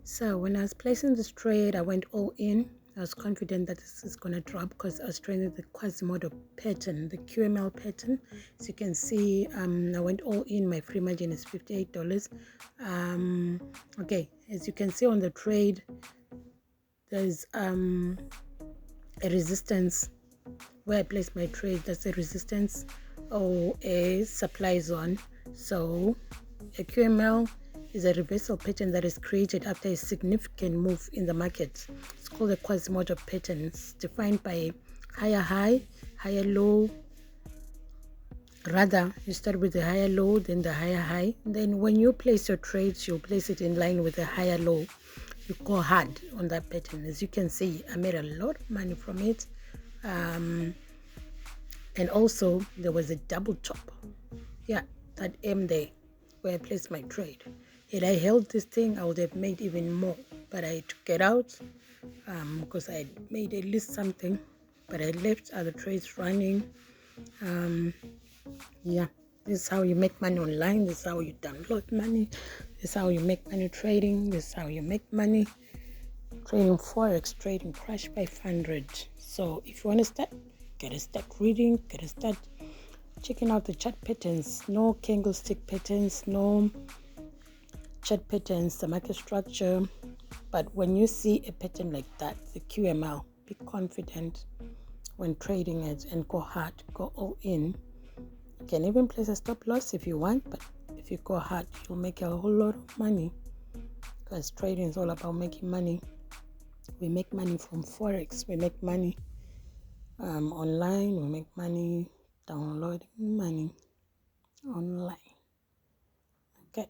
So when I was placing this trade, I went all in. I was confident that this is going to drop because I was trading the Quasimodo pattern, the QML pattern. As you can see, I went all in. My free margin is $58. Okay, as you can see on the trade, there's a resistance where I place my trade. That's a resistance or a supply zone. So a QML is a reversal pattern that is created after a significant move in the market. It's called a Quasimodo pattern. It's defined by higher high, higher low. Rather, you start with the higher low, then the higher high. Then when you place your trades, you place it in line with the higher low. You go hard on that pattern. As you can see, I made a lot of money from it. And also there was a double top, yeah, that M there where I placed my trade. Had I held this thing, I would have made even more, but I took it out because I had made at least something, but I left other trades running. Yeah, this is how you make money online. This is how you download money. This is how you make money trading. This is how you make money trading forex, trading crash 500. So if you want to start, gotta start reading, gotta start checking out the chart patterns. No candlestick patterns, no chart patterns, the market structure. But when you see a pattern like that, the QML, be confident when trading it and go hard, go all in. You can even place a stop loss if you want, but if you go hard, you'll make a whole lot of money, because trading is all about making money. We make money from forex, we make money online, we make money downloading money online. Okay.